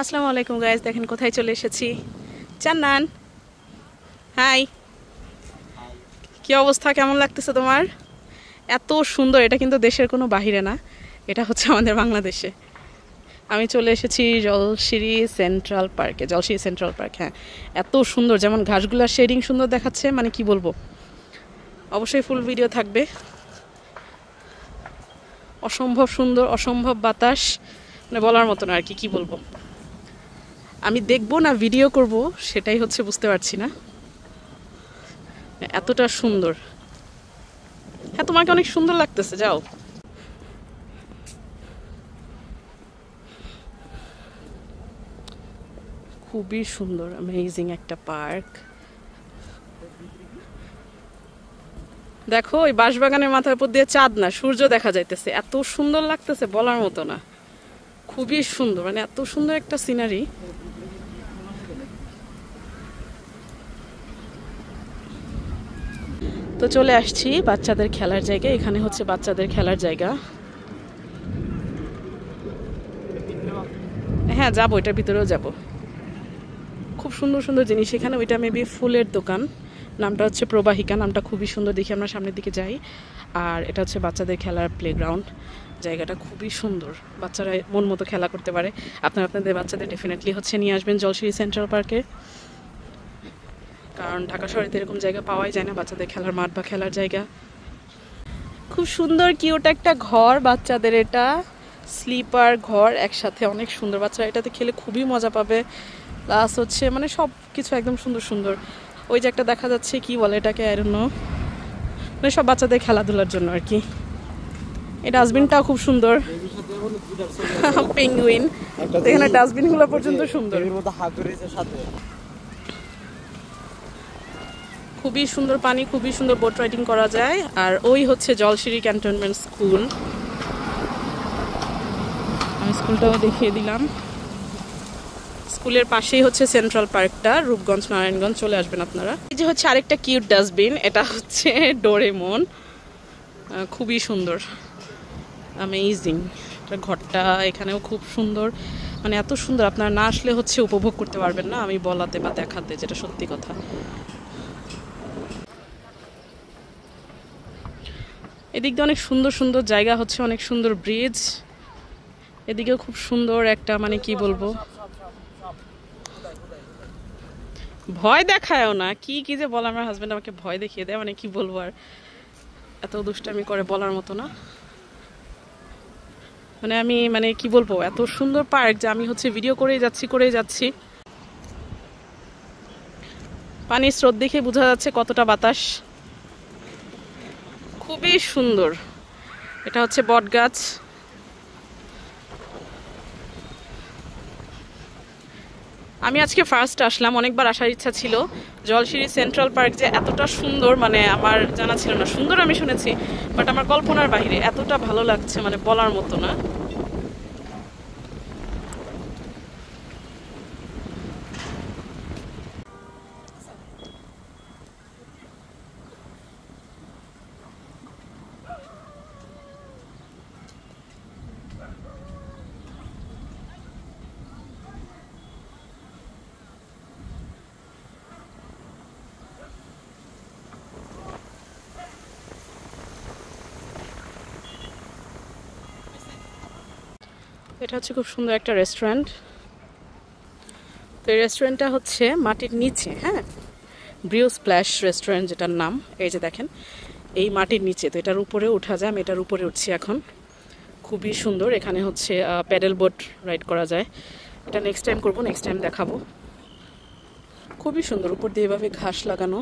আসসালামু আলাইকুম গাইস, দেখেন কোথায় চলে এসেছি। জান্নান, হাই। কি অবস্থা, কেমন লাগতেছে তোমার? এত সুন্দর, এটা কিন্তু দেশের কোনো বাহিরে না, এটা হচ্ছে আমাদের বাংলাদেশে। আমি চলে এসেছি জলশিরি সেন্ট্রাল পার্কে। জলশিরি সেন্ট্রাল পার্ক, হ্যাঁ, এত সুন্দর, যেমন ঘাসগুলোর শেডিং সুন্দর দেখাচ্ছে, মানে কি বলবো। অবশ্যই ফুল ভিডিও থাকবে। অসম্ভব সুন্দর, অসম্ভব বাতাস, মানে বলার মতো না আর কি বলবো। আমি দেখবো না ভিডিও করব সেটাই হচ্ছে বুঝতে পারছি না, এতটা সুন্দর। হ্যাঁ, তোমাকে অনেক সুন্দর লাগতেছে, যাও। খুবই সুন্দর, অ্যামেজিং একটা পার্ক। দেখো, ওই বাঁশবাগানের মাথার উপর দিয়ে চাঁদ না, সূর্য দেখা যাইতেছে, এত সুন্দর লাগতেছে, বলার মতো না। খুবই সুন্দর, মানে এত সুন্দর একটা সিনারি। তো চলে আসছি বাচ্চাদের খেলার জায়গায়। এখানে হচ্ছে বাচ্চাদের খেলার জায়গা। হ্যাঁ, যাবো, এটার ভিতরেও যাব। খুব সুন্দর সুন্দর জিনিস এখানে। ওইটা মেবি ফুলের দোকান, নামটা হচ্ছে প্রবাহিকা। নামটা খুবই সুন্দর, দেখি আমরা সামনের দিকে যাই। আর এটা হচ্ছে বাচ্চাদের খেলার প্লেগ্রাউন্ড। জায়গাটা খুবই সুন্দর, বাচ্চারা মন মতো খেলা করতে পারে। আপনারা আপনাদের বাচ্চাদের ডেফিনেটলি হচ্ছে নিয়ে আসবেন জলশিরি সেন্ট্রাল পার্কে, কারণ ঢাকা শহরে এরকম জায়গা পাওয়াই যায় না, বাচ্চাদের খেলার মাঠ বা খেলার জায়গা। খুব সুন্দর কিউট একটা ঘর বাচ্চাদের, এটা স্লিপার ঘর একসাথে, অনেক সুন্দর। বাচ্চারা এটাতে খেলে খুবই মজা পাবে। প্লাস হচ্ছে মানে সব কিছু একদম সুন্দর সুন্দর। ওই যে একটা দেখা যাচ্ছে, কি বলে এটাকে, আই ডোন্ট নো, মানে সব বাচ্চাদের খেলাধুলার জন্য আর কি। এই ডাস্টবিনটাও খুব সুন্দর, পেঙ্গুইন। এখানে ডাস্টবিনগুলো পর্যন্ত সুন্দর, খুবই সুন্দর পানি, খুবই সুন্দর বোট রাইডিং করা যায়। আর ওই হচ্ছে জলশিরি ক্যান্টনমেন্ট স্কুল। আমি স্কুলটাও দেখিয়ে দিলাম। স্কুলের পাশেই হচ্ছে সেন্ট্রাল পার্কটা, রূপগঞ্জ নারায়ণগঞ্জ, চলে আসবেন আপনারা। এই যে হচ্ছে আরেকটা কিউট ডাস্টবিন, এটা হচ্ছে ডোরেমন, খুবই সুন্দর, অ্যামেজিং। ঘরটা এখানেও খুব সুন্দর, মানে এত সুন্দর, আপনারা না আসলে হচ্ছে উপভোগ করতে পারবেন না, আমি বলাতে বা দেখাতে, যেটা সত্যি কথা। এদিক দিয়ে অনেক সুন্দর সুন্দর জায়গা হচ্ছে, অনেক সুন্দর ব্রিজ। এদিকেও খুব সুন্দর একটা, মানে কি বলবো, ভয় দেখায়ও না, কি কি যে বলে। আমার হাজবেন্ড আমাকে ভয় দেখিয়ে দেয়, মানে কি বলবো আর, এত দুষ্টামি করে বলার মতো না। মানে আমি, মানে কি বলবো, এত সুন্দর পার্ক যে আমি হচ্ছে ভিডিও করেই যাচ্ছি। পানির স্রোত দেখে বোঝা যাচ্ছে কতটা বাতাস। খুবই সুন্দর। এটা হচ্ছে বট গাছ। আমি আজকে ফার্স্ট আসলাম, অনেকবার আসার ইচ্ছা ছিল। জলশিরি সেন্ট্রাল পার্ক যে এতটা সুন্দর, মানে আমার জানা ছিল না। সুন্দর আমি শুনেছি, বাট আমার কল্পনার বাইরে, এতটা ভালো লাগছে, মানে বলার মতো না। এটা হচ্ছে খুব সুন্দর একটা রেস্টুরেন্ট। তো এই রেস্টুরেন্টটা হচ্ছে মাটির নিচে, হ্যাঁ, ব্রিও স্প্ল্যাশ রেস্টুরেন্ট যেটার নাম। এই যে দেখেন, এই মাটির নিচে, তো এটার উপরে ওঠা যায়। আমি এটার উপরে উঠছি এখন। খুবই সুন্দর, এখানে হচ্ছে প্যাডেল বোট রাইড করা যায়। এটা নেক্সট টাইম করবো, নেক্সট টাইম দেখাবো। খুবই সুন্দর, উপর দিয়ে এভাবে ঘাস লাগানো।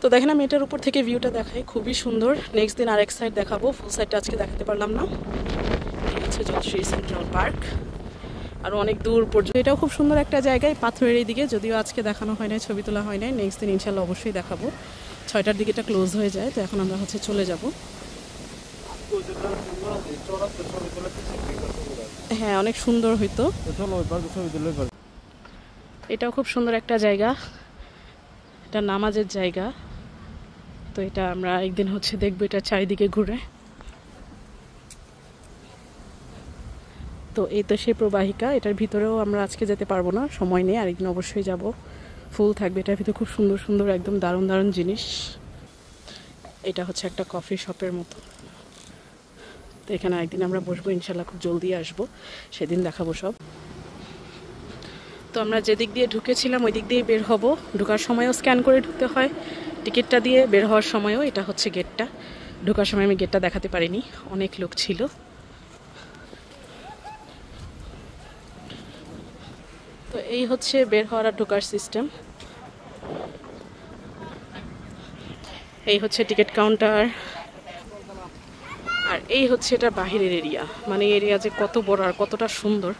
তো দেখেন, আমি এটার উপর থেকে ভিউটা দেখাই, খুবই সুন্দর। নেক্সট দিন আরেক সাইড দেখাবো, ফুল সাইডটা আজকে দেখাতে পারলাম না। এই হচ্ছে জলশিরি সেন্ট্রাল পার্ক, আরও অনেক দূর পর্যন্ত। এটাও খুব সুন্দর একটা জায়গায়, পাথরের এই দিকে, যদিও আজকে দেখানো হয় নাই, ছবি তোলা হয় নাই। নেক্সট দিন ইনশাল্লাহ অবশ্যই দেখাবো। 6টার দিকে এটা ক্লোজ হয়ে যায়, তো এখন আমরা হচ্ছে চলে যাব। হ্যাঁ, অনেক সুন্দর হইতো। এটাও খুব সুন্দর একটা জায়গা, এটা নামাজের জায়গা। তো এটা আমরা একদিন হচ্ছে দেখবো, এটা চারিদিকে ঘুরে। তো এই তো সেই প্রবাহিকা, এটার ভিতরেও আমরা আজকে যেতে পারবো না, সময় নেই, আরেকদিন অবশ্যই যাব। ফুল থাকবে এটার ভিতরে, খুব সুন্দর সুন্দর একদম দারুণ দারুণ জিনিস। এটা হচ্ছে একটা কফি শপের মতো। তো এখানে একদিন আমরা বসবো ইনশাল্লাহ, খুব জলদি আসবো, সেদিন দেখাবো সব। তো আমরা যেদিক দিয়ে ঢুকেছিলাম ওই দিক দিয়ে বের হব। ঢোকার সময়ও স্ক্যান করে ঢুকতে হয় টিকিটটা দিয়ে, বের হওয়ার সময়ও। এটা হচ্ছে গেটটা। ঢোকার সময় আমি গেটটা দেখাতে পারিনি, অনেক লোক ছিল। তো এই হচ্ছে বের হওয়ার আর ঢোকার সিস্টেম। এই হচ্ছে টিকিট কাউন্টার, আর এই হচ্ছে এটা বাহিরের এরিয়া। মানে এরিয়া যে কত বড় আর কতটা সুন্দর,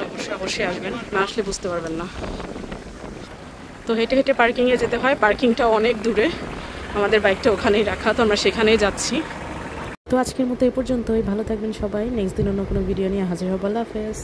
অবশ্যই অবশ্যই আসবেন, না আসলে বুঝতে পারবেন না। তো হেঁটে হেঁটে পার্কিংয়ে যেতে হয়, পার্কিংটা অনেক দূরে, আমাদের বাইকটা ওখানেই রাখা, তো আমরা সেখানেই যাচ্ছি। তো আজকের মতো এই পর্যন্তই, ভালো থাকবেন সবাই, নেক্সট দিন অন্য কোনো ভিডিও নিয়ে হাজির হবো। আল্লাহ হাফেজ।